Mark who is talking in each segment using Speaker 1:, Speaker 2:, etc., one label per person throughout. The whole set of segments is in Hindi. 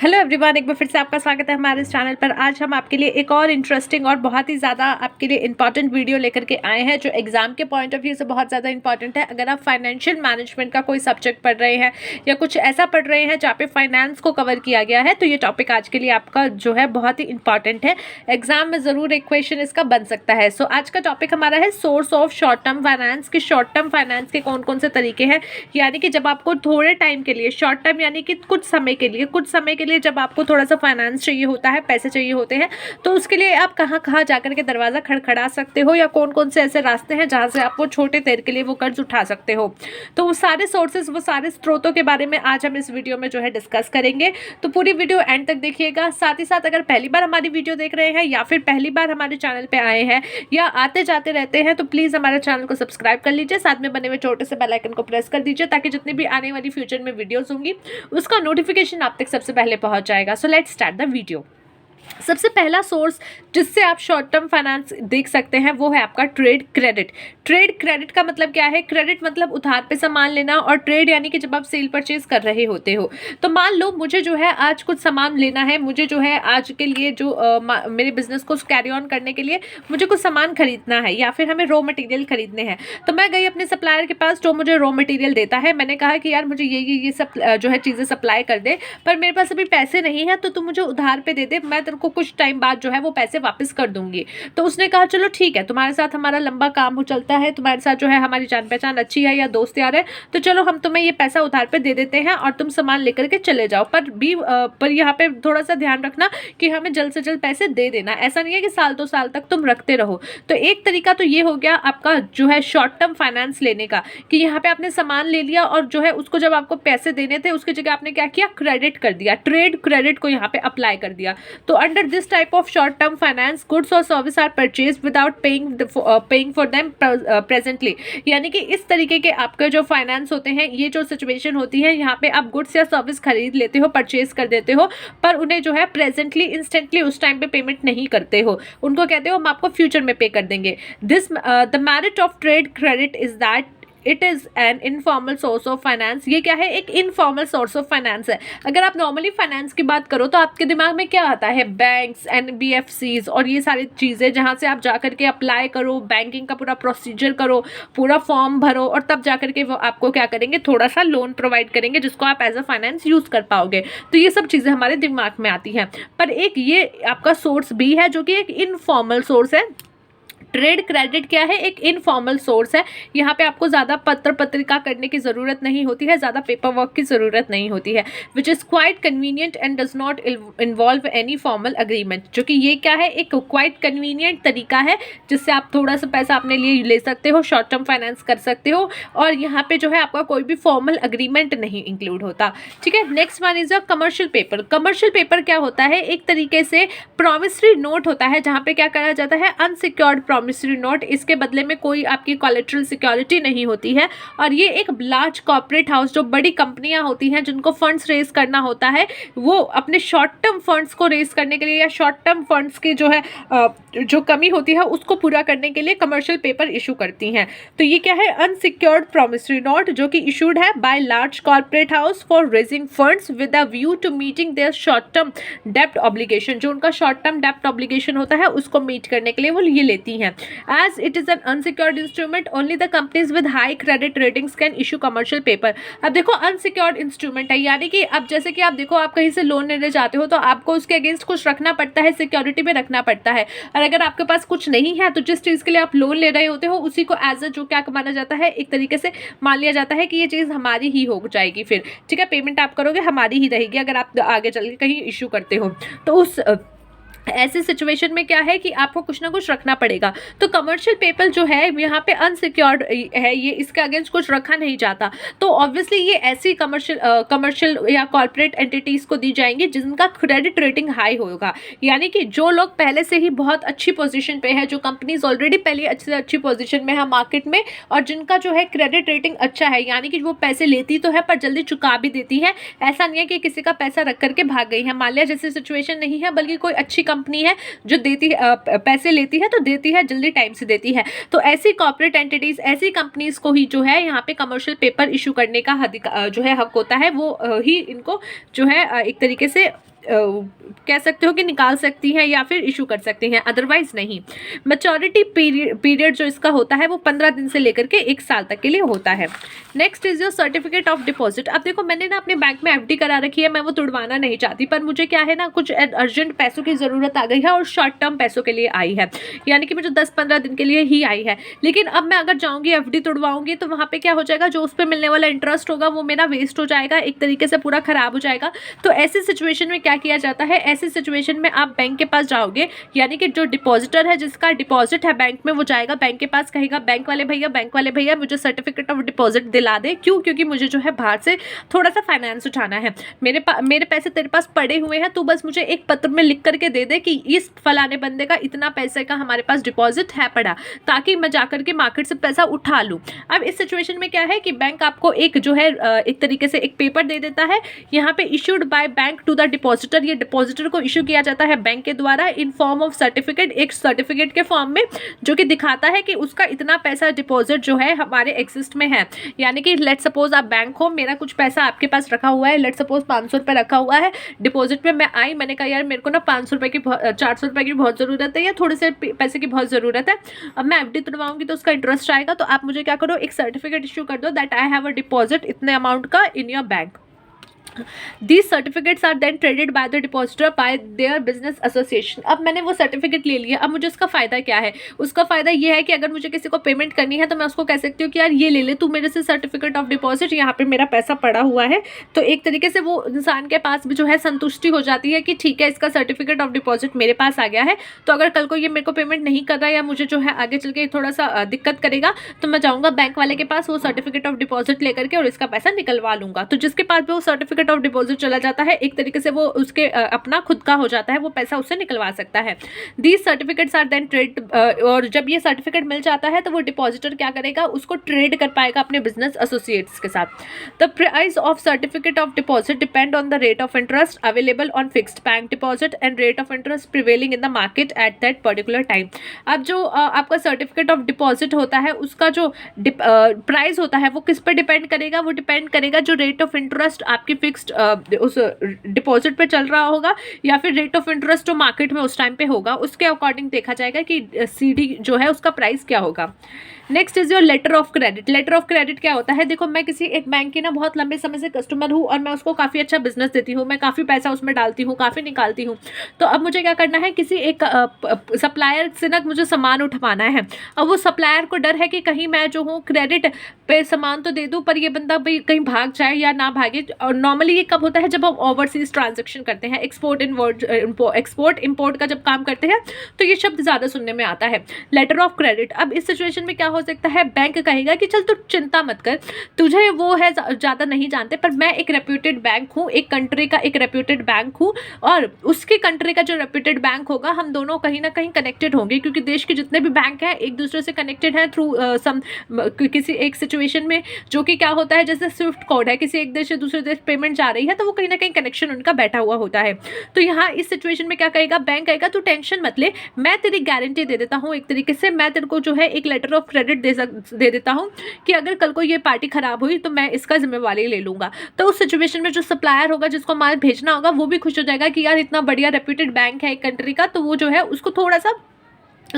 Speaker 1: हेलो एवरीवन, एक बार फिर से आपका स्वागत है हमारे इस चैनल पर। आज हम आपके लिए एक और इंटरेस्टिंग और बहुत ही ज़्यादा आपके लिए इंपॉर्टेंट वीडियो लेकर के आए हैं, जो एग्जाम के पॉइंट ऑफ व्यू से बहुत ज़्यादा इंपॉर्टेंट है। अगर आप फाइनेंशियल मैनेजमेंट का कोई सब्जेक्ट पढ़ रहे हैं या कुछ ऐसा पढ़ रहे हैं जहाँ पे फाइनेंस को कवर किया गया है, तो ये टॉपिक आज के लिए आपका जो है बहुत ही इंपॉर्टेंट है। एग्जाम में ज़रूर एक क्वेश्चन इसका बन सकता है। सो आज का टॉपिक हमारा है source of short term finance. कि शॉर्ट टर्म फाइनेंस के कौन कौन से तरीके हैं, यानी कि जब आपको थोड़े टाइम के लिए, शॉर्ट टर्म यानी कि कुछ समय के लिए जब आपको थोड़ा सा फाइनेंस चाहिए होता है, पैसे चाहिए होते हैं, तो उसके लिए आप कहाँ कहाँ जाकर के दरवाज़ा खड़खड़ा सकते हो, या कौन कौन से ऐसे रास्ते हैं जहाँ से आप वो छोटे देर के लिए वो कर्ज उठा सकते हो। तो वो सारे सोर्सेज, वो सारे स्रोतों के बारे में आज हम इस वीडियो में जो है डिस्कस करेंगे। तो पूरी वीडियो एंड तक देखिएगा। साथ ही साथ अगर पहली बार हमारी वीडियो देख रहे हैं या फिर पहली बार हमारे चैनल पर आए हैं या आते जाते रहते हैं, तो प्लीज़ हमारे चैनल को सब्सक्राइब कर लीजिए, साथ में बने हुए छोटे से बेल आइकन को प्रेस कर दीजिए, ताकि जितनी भी आने वाली फ्यूचर में वीडियोस होंगी उसका नोटिफिकेशन आप तक सबसे पहले पहुंच जाएगा। So let's start the video. सबसे पहला सोर्स जिससे आप शॉर्ट टर्म फाइनेंस देख सकते हैं वो है आपका ट्रेड क्रेडिट। ट्रेड क्रेडिट का मतलब क्या है? क्रेडिट मतलब उधार पे सामान लेना, और ट्रेड यानी कि जब आप सेल परचेज कर रहे होते हो। तो मान लो मुझे जो है आज कुछ सामान लेना है, मुझे जो है आज के लिए जो मेरे बिजनेस को कैरी ऑन करने के लिए मुझे कुछ सामान खरीदना है, या फिर हमें रॉ मटेरियल खरीदने हैं। तो मैं गई अपने सप्लायर के पास जो मुझे रॉ मटेरियल देता है। मैंने कहा कि यार मुझे ये सब जो है चीज़ें सप्लाई कर दे, पर मेरे पास अभी पैसे नहीं है, तो तू मुझे उधार पे दे दे, मैं तेरे को कुछ टाइम बाद जो है वो पैसे वापस कर दूंगी। तो उसने कहा चलो ठीक है, तुम्हारे साथ हमारा लंबा काम हो चलता है, तुम्हारे साथ जो है हमारी जान पहचान अच्छी है या दोस्त यार है, तो चलो हम तुम्हें ये पैसा उधार पे दे देते हैं और तुम सामान लेकर के चले जाओ। पर यहाँ पे थोड़ा सा ध्यान रखना कि हमें जल्द से जल्द पैसे दे देना। ऐसा नहीं है कि साल 2 साल तक तुम रखते रहो। तो एक तरीका तो ये हो गया आपका जो है शॉर्ट टर्म फाइनेंस लेने का, कि यहाँ पे आपने सामान ले लिया और जो है उसको जब आपको पैसे देने थे उसकी जगह आपने क्या किया, क्रेडिट कर दिया, ट्रेड क्रेडिट को यहाँ पे अप्लाई कर दिया। तो under this type of short term finance, goods और service are purchase without paying for them presently. यानी कि इस तरीके के आपके जो फाइनेंस होते हैं, ये जो सिचुएशन होती है, यहाँ पे आप गुड्स या सर्विस खरीद लेते हो, परचेज कर देते हो, पर उन्हें जो है प्रेजेंटली इंस्टेंटली उस टाइम पे पेमेंट नहीं करते हो, उनको कहते हो हम आपको फ्यूचर में पे कर देंगे। This the merit of trade credit is that it is an informal source of finance. ये क्या है? एक इनफॉर्मल सोर्स ऑफ फाइनेंस है। अगर आप नॉर्मली फाइनेंस की बात करो तो आपके दिमाग में क्या आता है? बैंक्स, NBFCs और ये सारी चीज़ें, जहाँ से आप जाकर के अप्लाई करो, बैंकिंग का पूरा प्रोसीजर करो, पूरा फॉर्म भरो, और तब जाकर के वो आपको क्या करेंगे, थोड़ा सा लोन प्रोवाइड करेंगे जिसको आप एज अ फाइनेंस यूज़ कर पाओगे। तो ये सब चीज़ें हमारे दिमाग में आती हैं। पर एक ये आपका सोर्स भी है जो कि एक इनफॉर्मल सोर्स है। ट्रेड क्रेडिट क्या है? एक इनफॉर्मल सोर्स है। यहाँ पे आपको ज़्यादा पत्र पत्रिका करने की ज़रूरत नहीं होती है, ज़्यादा पेपर वर्क की ज़रूरत नहीं होती है, which is quite convenient and does not involve any formal agreement. जो कि ये क्या है? एक क्वाइट कन्वीनियंट तरीका है जिससे आप थोड़ा सा पैसा अपने लिए ले सकते हो, शॉर्ट टर्म फाइनेंस कर सकते हो, और यहाँ पे जो है आपका कोई भी फॉर्मल अग्रीमेंट नहीं इंक्लूड होता। ठीक है। Next one is a commercial paper. Commercial paper क्या होता है? एक तरीके से प्रॉमिसरी नोट होता है, जहाँ पे क्या करा जाता है, अनसिक्योर्ड प्रॉमिसरी नोट। इसके बदले में कोई आपकी कोलेटरल सिक्योरिटी नहीं होती है, और ये एक लार्ज कॉर्पोरेट हाउस, जो बड़ी कंपनियां होती हैं जिनको फंड्स रेज करना होता है, वो अपने शॉर्ट टर्म फंड्स को रेज करने के लिए, या शॉर्ट टर्म फंड्स की जो है जो कमी होती है उसको पूरा करने के लिए कमर्शियल पेपर इशू करती हैं। तो ये क्या है? अनसिक्योर्ड प्रॉमिसरी नोट, जो कि इशूड है by large corporate house for raising funds with a view to meeting their short term डेप्ट ऑब्लिगेशन। जो उनका शॉर्ट टर्म डेप्ट ऑब्लिगेशन होता है उसको मीट करने के लिए वो ये लेती हैं। As it is an unsecured instrument, only the companies with high credit ratings can issue commercial paper। अब देखो unsecured instrument है, यानी कि अब जैसे कि आप देखो, आप कहीं से लोन लेने जाते हो तो आपको उसके अगेंस्ट कुछ रखना पड़ता है, सिक्योरिटी में रखना पड़ता है, और अगर आपके पास कुछ नहीं है तो जिस चीज़ के लिए आप लोन ले रहे होते हो उसी को एज अ जो क्या माना जाता है, एक तरीके से मान लिया जाता है कि ये चीज़ हमारी ही हो जाएगी। फिर ठीक है, पेमेंट आप करोगे हमारी ही रहेगी अगर आप आगे चल के कहीं इशू करते हो। तो उस ऐसी सिचुएशन में क्या है कि आपको कुछ ना कुछ रखना पड़ेगा। तो कमर्शियल पेपर जो है यहाँ पे अनसिक्योर्ड है, ये इसके अगेंस्ट कुछ रखा नहीं जाता। तो ऑब्वियसली ये ऐसी कमर्शियल या कॉर्पोरेट एंटिटीज़ को दी जाएंगी जिनका क्रेडिट रेटिंग हाई होगा, यानी कि जो लोग पहले से ही बहुत अच्छी पोजीशन पे है, जो कंपनीज ऑलरेडी पहले अच्छी पोजीशन में है मार्केट में, और जिनका जो है क्रेडिट रेटिंग अच्छा है, यानी कि वो पैसे लेती तो है पर जल्दी चुका भी देती है। ऐसा नहीं है कि किसी का पैसा रख करके भाग गई है। मान लिया जैसी सिचुएशन नहीं है, बल्कि कोई अच्छी कंपनी है जो देती है, पैसे लेती है तो देती है, जल्दी टाइम से देती है। तो ऐसी कॉर्पोरेट एंटिटीज, ऐसी कंपनीज को ही जो है यहाँ पे कमर्शियल पेपर इशू करने का जो है हक होता है, वो ही इनको जो है एक तरीके से कह सकते हो कि निकाल सकती हैं या फिर इशू कर सकती हैं, अदरवाइज नहीं। मैच्योरिटी पीरियड जो इसका होता है वो 15 दिन से लेकर के 1 साल तक के लिए होता है। Next is your certificate of deposit. अब देखो मैंने ना अपने बैंक में एफडी करा रखी है, मैं वो तुड़वाना नहीं चाहती, पर मुझे क्या है ना कुछ अर्जेंट पैसों की ज़रूरत आ गई है और शॉर्ट टर्म पैसों के लिए आई है, यानी कि मुझे 10-15 दिन के लिए ही आई है। लेकिन अब मैं अगर जाऊँगी एफडी तुड़वाऊँगी तो वहाँ पर क्या हो जाएगा, जो उस पर मिलने वाला इंटरेस्ट होगा वो मेरा वेस्ट हो जाएगा, एक तरीके से पूरा ख़राब हो जाएगा। तो ऐसी सिचुएशन में क्या किया जाता है, ऐसी सिचुएशन में आप बैंक के पास जाओगे, यानी कि जो डिपॉजिटर है जिसका डिपॉजिट है बैंक में, वो जाएगा बैंक के पास, कहेगा बैंक वाले भैया मुझे सर्टिफिकेट ऑफ डिपॉजिट दिला दे। क्यों? क्योंकि मुझे जो है बाहर से थोड़ा सा फाइनेंस उठाना है, मेरे पैसे तेरे पास पड़े हुए हैं, तो बस मुझे एक पत्र में लिख करके दे दे कि इस फलाने बंदे का इतना पैसे का हमारे पास डिपॉजिट है पड़ा, ताकि मैं जाकर के मार्केट से पैसा उठा लूँ। अब इस सिचुएशन में क्या है कि बैंक आपको एक जो है एक तरीके से एक पेपर दे देता है, यहाँ पे issued by bank to the depositor, ये डिपॉजिटर को इशू किया जाता है बैंक के द्वारा इन फॉर्म ऑफ सर्टिफिकेट, एक सर्टिफिकेट के फॉर्म में, जो कि दिखाता है कि उसका इतना पैसा डिपॉजिट जो है हमारे एक्सिस्ट में है। यानी कि लेट सपोज आप बैंक हो, मेरा कुछ पैसा आपके पास रखा हुआ है, लेट सपोज 500 रुपये रखा हुआ है डिपॉजिट में, मैं आई, मैंने कहा यार मेरे को ना 500 रुपये की 400 रुपये की बहुत ज़रूरत है या थोड़े से पैसे की बहुत ज़रूरत है, अब मैं एफडी तुड़वाऊंगी तो उसका इंटरेस्ट आएगा, तो आप मुझे क्या करो, एक सर्टिफिकेट इशू कर दो that I have a deposit इतने अमाउंट का in your bank. These certificates are then traded by the depositor by their business association। अब मैंने वो सर्टिफिकेट ले लिया, अब मुझे उसका फ़ायदा क्या है, उसका फ़ायदा ये है कि अगर मुझे किसी को पेमेंट करनी है तो मैं उसको कह सकती हूँ कि यार ये ले ले तू मेरे से सर्टिफिकेट ऑफ डिपॉजिट, यहाँ पे मेरा पैसा पड़ा हुआ है। तो एक तरीके से वो इंसान के पास भी जो है संतुष्टि हो जाती है कि ठीक है इसका सर्टिफिकेट ऑफ डिपॉजिट मेरे पास आ गया है, तो अगर कल को ये मेरे को पेमेंट नहीं कर रहा या मुझे जो है आगे चल के थोड़ा सा दिक्कत करेगा, तो मैं जाऊँगा बैंक वाले के पास, वो सर्टिफिकेट ऑफ डिपॉजिट लेकर के और इसका पैसा निकलवा लूँगा। तो जिसके पास भी वो सर्टिफिकेट ऑफ डिपॉजिट चला जाता है, एक तरीके से वो उसके अपना खुद का हो जाता है, वो पैसा उससे निकलवा सकता है। These certificates are then trade, और जब ये सर्टिफिकेट मिल जाता है तो वो डिपॉजिटर क्या करेगा, उसको ट्रेड कर पाएगा अपने बिजनेस एसोसिएट्स के साथ। The price of certificate of deposit depend on the rate of interest available on fixed bank deposit and rate of interest prevailing in the market at that particular time. अब जो आपका सर्टिफिकेट ऑफ डिपॉजिट होता है उसका जो प्राइस होता है वो किस पर डिपेंड करेगा, वो डिपेंड करेगा जो रेट ऑफ इंटरेस्ट आपकी फिक्स्ड उस डिपॉजिट पे चल रहा होगा या फिर रेट ऑफ इंटरेस्ट जो मार्केट में उस टाइम पे होगा, उसके अकॉर्डिंग देखा जाएगा कि सीडी जो है उसका प्राइस क्या होगा। Next is your letter of credit. Letter of credit क्या होता है, देखो मैं किसी एक बैंक की ना बहुत लंबे समय से कस्टमर हूँ और मैं उसको काफ़ी अच्छा बिजनेस देती हूँ, मैं काफ़ी पैसा उसमें डालती हूँ, काफ़ी निकालती हूँ। तो अब मुझे क्या करना है, किसी एक सप्लायर से ना मुझे सामान उठवाना है। अब वो सप्लायर को डर है कि कहीं मैं जो हूँ क्रेडिट पे सामान तो दे दूँ पर ये बंदा भाई कहीं भाग जाए या ना भागे। और नॉर्मली ये कब होता है, जब हम ओवरसीज ट्रांजेक्शन करते हैं, एक्सपोर्ट इम्पोर्ट का जब काम करते हैं तो ये शब्द ज़्यादा सुनने में आता है, लेटर ऑफ क्रेडिट। अब इस सिचुएशन में क्या हो सकता है, बैंक कहेगा कि चल तू चिंता मत कर, तुझे वो है ज़्यादा नहीं जानते पर मैं एक रेप्यूटेड बैंक हूँ, एक कंट्री का एक रेप्यूटेड बैंक हूँ और उसके कंट्री का जो रेप्यूटेड बैंक होगा, हम दोनों कहीं ना कहीं कनेक्टेड होंगे क्योंकि देश के जितने भी बैंक हैं एक दूसरे से कनेक्टेड हैं थ्रू किसी एक सिचुएशन में, जो कि क्या होता है जैसे स्विफ्ट कोड है, किसी एक देश से दूसरे देश पेमेंट जा रही है तो वो कहीं ना कहीं कनेक्शन उनका बैठा हुआ होता है। तो यहाँ इस सिचुएशन में क्या कहेगा, बैंक कहेगा तू टेंशन मत ले, मैं तेरी गारंटी दे देता हूँ, एक तरीके से मैं तेरे को जो है एक लेटर ऑफ क्रेडिट दे देता हूँ कि अगर कल को ये पार्टी खराब हुई तो मैं इसका जिम्मेवारी ले लूँगा। तो उस सिचुएशन में जो सप्लायर होगा जिसको माल भेजना होगा वो भी खुश हो जाएगा कि यार इतना बढ़िया रेप्यूटेड बैंक है एक कंट्री का, तो वो जो है उसको थोड़ा सा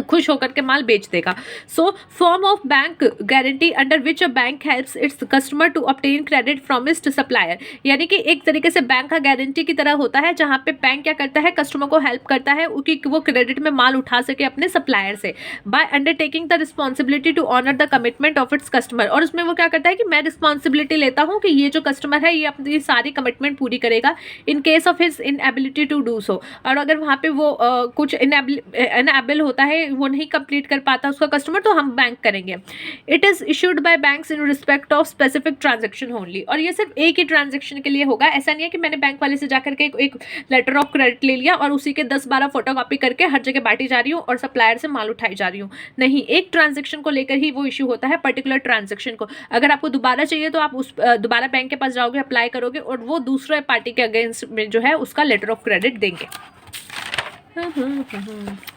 Speaker 1: खुश होकर के माल बेच देगा। So form of bank guarantee under which a bank helps its customer to obtain credit from its supplier, यानी कि एक तरीके से बैंक का गारंटी की तरह होता है जहां पे बैंक क्या करता है, कस्टमर को हेल्प करता है कि वो क्रेडिट में माल उठा सके अपने सप्लायर से, by undertaking the responsibility to honour the commitment of its customer. और उसमें वो क्या करता है कि मैं रिस्पॉन्सिबिलिटी लेता हूँ कि ये जो कस्टमर है ये अपनी सारी कमिटमेंट पूरी करेगा in case of his inability to do so. और अगर वहाँ पे वो कुछ इनएबल होता है, वो नहीं कंप्लीट कर पाता उसका कस्टमर, तो हम बैंक करेंगे। It is issued by banks in respect of specific transaction only, और ये सिर्फ एक ही ट्रांजैक्शन के लिए होगा। ऐसा नहीं है कि मैंने बैंक वाले से जाकर के एक लेटर ऑफ क्रेडिट ले लिया और उसी के 10-12 फोटोकॉपी करके हर जगह बांटी जा रही हूँ और सप्लायर से माल उठाई जा रही हूँ। नहीं, एक ट्रांजैक्शन को लेकर ही वो इशू होता है, पर्टिकुलर ट्रांजैक्शन को। अगर आपको दोबारा चाहिए तो आप उस दोबारा बैंक के पास जाओगे, अप्लाई करोगे और वो दूसरे पार्टी के अगेंस्ट में जो है उसका लेटर ऑफ क्रेडिट देंगे।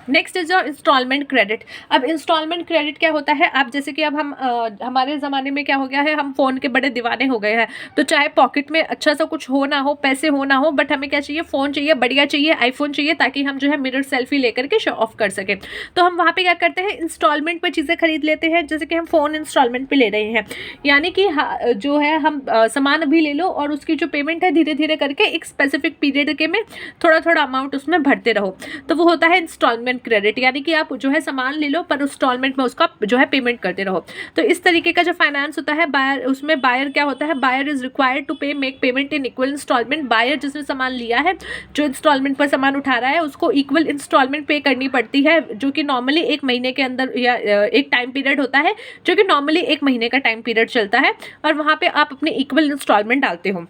Speaker 1: Next is your instalment credit. अब इंस्टॉलमेंट क्रेडिट क्या होता है? अब जैसे कि अब हम हमारे ज़माने में क्या हो गया है, हम फ़ोन के बड़े दीवाने हो गए हैं। तो चाहे पॉकेट में अच्छा सा कुछ हो ना हो, पैसे हो ना हो, बट हमें क्या चाहिए? फ़ोन चाहिए, बढ़िया चाहिए, आईफोन चाहिए, ताकि हम जो है मिरर सेल्फी लेकर के शो ऑफ कर सकें। तो हम वहाँ पे क्या करते हैं? इंस्टॉलमेंट पे चीज़ें खरीद लेते हैं। जैसे कि हम फ़ोन इंस्टॉलमेंट पे ले रहे हैं, यानी कि जो है हम सामान अभी ले लो और उसकी जो पेमेंट है धीरे धीरे करके एक स्पेसिफिक पीरियड के में थोड़ा थोड़ा अमाउंट उसमें भरते रहो। तो वो होता है इंस्टॉलमेंट क्रेडिट, यानी कि आप जो है सामान ले लो पर इंस्टॉलमेंट में उसका जो है पेमेंट करते रहो। तो इस तरीके का जो फाइनेंस होता है बायर, उसमें बायर क्या होता है? Buyer is required to pay make payment in equal instalment. Buyer जिसने सामान लिया है, जो इंस्टॉलमेंट पर सामान उठा रहा है, उसको इक्वल इंस्टॉलमेंट पे करनी पड़ती है, जो कि नॉर्मली 1 महीने के अंदर या एक टाइम पीरियड होता है, जो कि नॉर्मली 1 महीने का टाइम पीरियड चलता है, और वहाँ पे आप अपनी इक्वल इंस्टॉलमेंट डालते हो।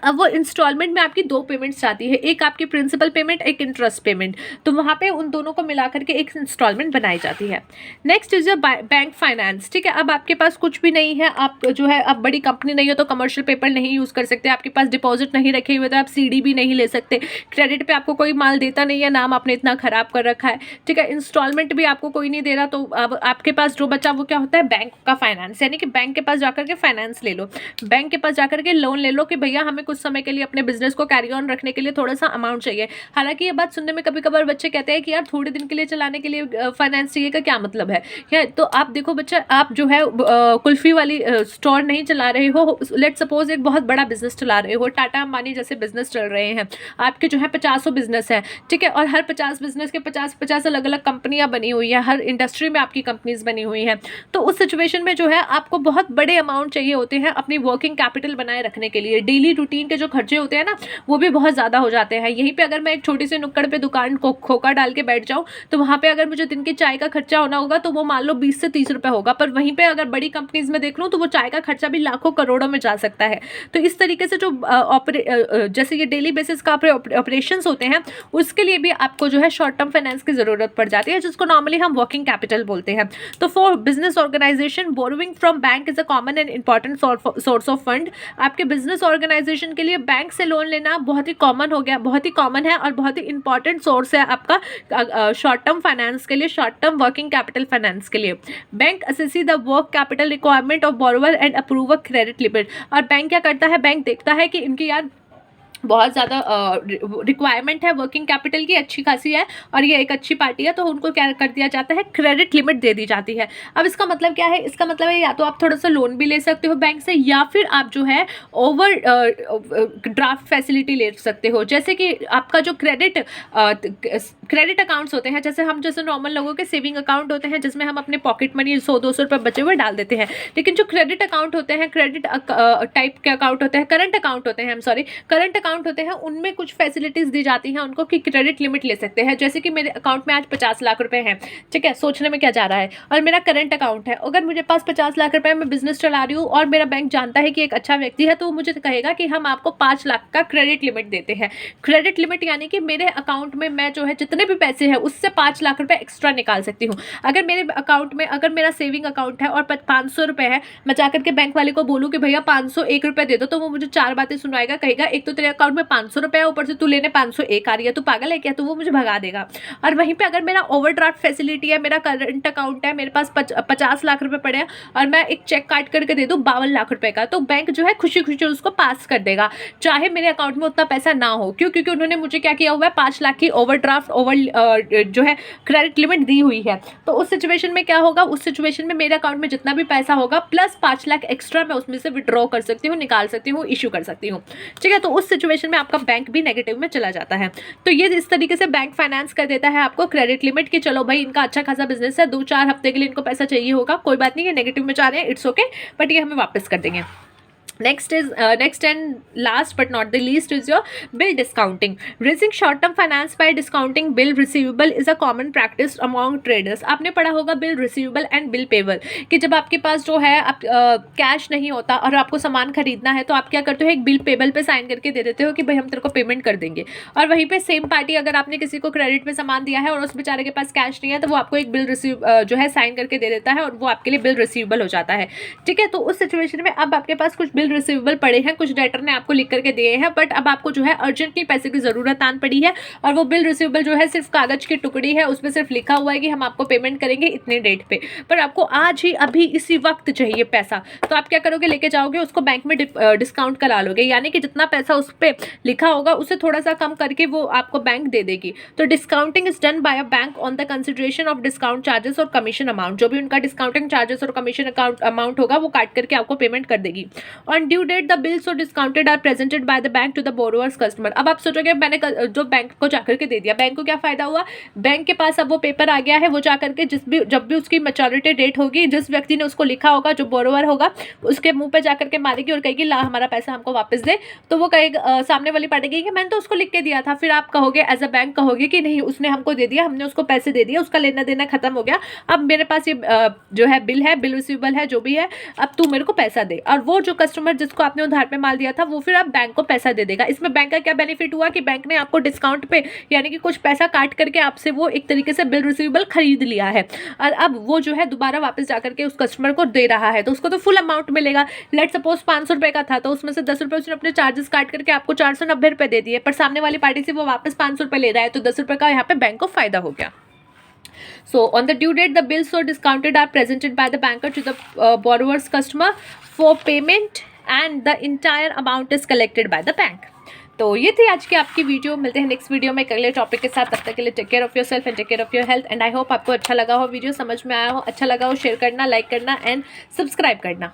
Speaker 1: अब वो इंस्टॉलमेंट में आपकी 2 पेमेंट्स आती है, एक आपकी प्रिंसिपल पेमेंट, एक इंटरेस्ट पेमेंट। तो वहाँ पे उन दोनों को मिला करके एक इंस्टॉलमेंट बनाई जाती है। Next is your bank finance. ठीक है, अब आपके पास कुछ भी नहीं है, आप जो है अब बड़ी कंपनी नहीं हो तो कमर्शियल पेपर नहीं यूज़ कर सकते, आपके पास डिपॉजिट नहीं रखे हुए तो आप सीडी भी नहीं ले सकते, क्रेडिट पे आपको कोई माल देता नहीं है, नाम आपने इतना खराब कर रखा है। ठीक है, इंस्टॉलमेंट भी आपको कोई नहीं दे रहा, तो अब आपके पास जो बचा वो क्या होता है? बैंक का फाइनेंस, यानी कि बैंक के पास जाकर के फाइनेंस ले लो, बैंक के पास जाकर के लोन ले लो कि भैया हमें कुछ समय के लिए अपने बिजनेस को कैरी ऑन रखने के लिए थोड़ा सा अमाउंट चाहिए। हालांकि ये बात सुनने में कभी कभार बच्चे कहते हैं कि यार थोड़े दिन के लिए चलाने के लिए फाइनेंस चाहिए का क्या मतलब है? तो आप देखो बच्चा, आप जो है कुल्फी वाली स्टोर नहीं चला रहे हो, लेट सपोज एक बहुत बड़ा बिजनेस चला रहे हो, टाटा अंबानी जैसे बिजनेस चल रहे हैं, आपके जो है 50 बिजनेस है। ठीक है, और हर 50 बिजनेस के 50 अलग अलग कंपनियां बनी हुई है, हर इंडस्ट्री में आपकी कंपनीज बनी हुई हैं। तो उस सिचुएशन में जो है आपको बहुत बड़े अमाउंट चाहिए होते हैं अपनी वर्किंग कैपिटल बनाए रखने के लिए। डेली रूटीन के जो खर्चे होते हैं ना, वो भी बहुत ज़्यादा हो जाते हैं। यहीं पे अगर मैं एक छोटी सी नुक्कड़ पे दुकान को खोखा डाल के बैठ जाऊँ, तो वहाँ पे अगर मुझे दिन की चाय का खर्चा होना होगा तो वो मान लो 20 से 30 रुपए होगा, पर वहीं पे अगर बड़ी कंपनीज में देख लूँ तो वो चाय का खर्चा भी लाखों करोड़ों में जा सकता है। तो इस तरीके से जो जैसे ये डेली बेसिस का ऑपरेशंस होते हैं, उसके लिए भी आपको जो है शॉर्ट टर्म फाइनेंस की जरूरत पड़ जाती है, जिसको नॉर्मली हम वर्किंग कैपिटल बोलते हैं। तो for business organisation, borrowing from bank is a common and important source of fund. आपके बिजनेस ऑर्गेनाइजेशन के लिए बैंक से लोन लेना बहुत ही कॉमन हो गया, बहुत ही कॉमन है और बहुत ही इंपॉर्टेंट सोर्स है आपका शॉर्ट टर्म फाइनेंस के लिए, short term working capital finance के लिए। Bank assessee the work capital requirement of borrower and approve a credit limit. और बैंक क्या करता है? बैंक देखता है कि इनकी यार बहुत ज़्यादा रिक्वायरमेंट है वर्किंग कैपिटल की, अच्छी खासी है, और ये एक अच्छी पार्टी है, तो उनको क्या कर दिया जाता है? क्रेडिट लिमिट दे दी जाती है। अब इसका मतलब क्या है? इसका मतलब है या तो आप थोड़ा सा लोन भी ले सकते हो बैंक से, या फिर आप जो है ओवर ड्राफ्ट फैसिलिटी ले सकते हो। जैसे कि आपका जो क्रेडिट अकाउंट्स होते हैं, जैसे नॉर्मल लोगों के सेविंग अकाउंट होते हैं जिसमें हम अपने पॉकेट मनी 100-200 रुपये बचे हुए डाल देते हैं, लेकिन जो क्रेडिट अकाउंट होते हैं, क्रेडिट टाइप के अकाउंट होते हैं, करंट अकाउंट होते हैं, करंट अकाउंट होते हैं, उनमें कुछ फैसिलिटीज दी जाती हैं उनको कि क्रेडिट लिमिट ले सकते हैं। जैसे कि मेरे अकाउंट में आज 50 लाख रुपए हैं, ठीक है, सोचने में क्या जा रहा है, और मेरा करंट अकाउंट है, अगर मुझे पास 50 लाख रुपए, मैं बिजनेस चला रही हूँ और मेरा बैंक जानता है कि एक अच्छा व्यक्ति है, तो वो मुझे कहेगा कि हम आपको 5 लाख का क्रेडिट लिमिट देते हैं। क्रेडिट लिमिट यानी कि मेरे अकाउंट में मैं जो है जितने भी पैसे हैं उससे 5 लाख रुपए एक्स्ट्रा निकाल सकती हूँ। अगर मेरे अकाउंट में, अगर मेरा सेविंग अकाउंट है और 500 रुपए है, मैं जाकर के बैंक वाले को बोलूँ कि भैया 501 रुपए दे दो, तो वो मुझे 4 बातें सुनाएगा, कहेगा एक तो तेरे अकाउंट में 500 रुपए है, ऊपर से तू लेने 501 आ रही है, तू पागल है क्या? तो वो मुझे भगा देगा। और वहीं पे अगर मेरा ओवरड्राफ्ट फैसिलिटी है, मेरा करंट अकाउंट है, मेरे पास 50 लाख रुपए पड़े हैं और मैं एक चेक काट करके दे दूँ 52 लाख रुपए का, तो बैंक जो है खुशी खुशी उसको पास कर देगा, चाहे मेरे अकाउंट में उतना पैसा ना हो। क्यों? क्योंकि उन्होंने मुझे क्या किया हुआ है? 5 लाख की ओवरड्राफ्ट जो है क्रेडिट लिमिट दी हुई है। तो उस सिचुएशन में क्या होगा? उस सिचुएशन में मेरे अकाउंट में जितना भी पैसा होगा प्लस 5 लाख एक्स्ट्रा मैं उसमें से विड्रॉ कर सकती हूँ, निकाल सकती हूँ, इश्यू कर सकती हूँ। ठीक है, तो उस सिचुएशन में आपका बैंक भी नेगेटिव में चला जाता है। तो ये इस तरीके से बैंक फाइनेंस कर देता है आपको क्रेडिट लिमिट की, चलो भाई इनका अच्छा खासा बिजनेस है, 2-4 हफ्ते के लिए इनको पैसा चाहिए होगा, कोई बात नहीं, ये नेगेटिव में जा रहे हैं, इट्स ओके, बट ये हमें वापस कर देंगे। Next and last but not the least is your bill discounting. Raising short-term finance by discounting bill receivable is a common practice among traders. आपने पढ़ा होगा bill receivable and bill payable कि जब आपके पास जो है आप कैश नहीं होता और आपको सामान खरीदना है तो आप क्या करते हो, एक बिल पेबल पे साइन करके दे देते हो कि भाई हम तेरे को पेमेंट कर देंगे। और वहीं पे सेम पार्टी अगर आपने किसी को क्रेडिट पे सामान दिया है और उस बेचारे के पास कैश नहीं है तो वो आपको एक बिल रिसीव जो है साइन करके दे देता है और वो आपके लिए बिल रिसीवेबल हो जाता है। ठीक है, तो उस सिचुएशन में अब आपके पास कुछ बिल रिसीवेबल पड़े हैं, कुछ डेटर ने आपको लिख करके दिए हैं, बट अब आपको जो है अर्जेंटली पैसे की ज़रूरत आन पड़ी है और वो बिल रिसीवेबल जो है सिर्फ कागज़ की टुकड़ी है, उसमें सिर्फ लिखा हुआ है कि हम आपको पेमेंट करेंगे इतने डेट पे, पर आपको आज ही अभी इसी वक्त चाहिए पैसा। तो आप क्या करोगे, लेके जाओगे उसको बैंक में डिस्काउंट करा लोगे, यानी कि जितना पैसा उस पर लिखा होगा उससे थोड़ा सा कम करके वो आपको बैंक दे देगी। तो discounting is done by a bank on the consideration of discount charges और कमीशन अमाउंट। जो भी उनका डिस्काउंटिंग चार्जेस और कमीशन अमाउंट होगा वो काट करके आपको पेमेंट कर देगी। On due date the bills और discounted are presented by the bank to the borrowers customer. अब आप सोचोगे मैंने जो बैंक को जाकर के दे दिया, बैंक को क्या फायदा हुआ, बैंक के पास अब वो पेपर आ गया है, वो जाकर के जब भी उसकी मैच्योरिटी डेट होगी, जिस व्यक्ति ने उसको लिखा होगा, जो बोरोवर होगा, उसके मुंह पे जाकर के मारेगी और कहेगी ला हमारा पैसा हमको वापस दे। तो वो कहेगा, सामने वाली पार्टी कहेगी मैंने तो उसको लिख के दिया था। फिर आप कहोगे एज अ बैंक कहोगे कि नहीं उसने हमको दे दिया, हमने उसको पैसे दे दिए, उसका लेना देना खत्म हो गया, अब मेरे पास ये जो है बिल रिसीवेबल है, जो भी है, अब तू मेरे को पैसा दे। और वो जो कस्टमर जिसको आपने उधार पे माल दिया था वो फिर अब बैंक को पैसा दे देगा। इसमें बैंक का क्या बेनिफिट हुआ कि बैंक ने आपको डिस्काउंट पे यानी कि कुछ पैसा काट करके आपसे वो एक तरीके से बिल रिसीवेबल खरीद लिया है और अब वो जो है दोबारा वापस जाकर के उस कस्टमर को दे रहा है, तो उसको तो फुल अमाउंट मिलेगा। लेट सपोज 500 रुपये का था तो उसमें से 10 रुपये उसने अपने चार्जेस काट करके आपको 490 रुपये दे दिए, पर सामने वाली पार्टी से वो वापस 500 रुपये ले रहा है, तो 10 रुपये का यहाँ पे बैंक को फायदा हो गया। So on the due date, the bills so discounted are presented by the banker to the borrower's customer for payment and the entire amount is collected by the bank. तो ये थी आज की आपकी वीडियो। मिलते हैं नेक्स्ट वीडियो में एक अगले टॉपिक के साथ। तब तक के लिए take care of yourself and take care of your health and I hope आपको अच्छा लगा हो वीडियो, समझ में आया हो। अच्छा लगा हो शेयर करना, लाइक करना एंड सब्सक्राइब करना।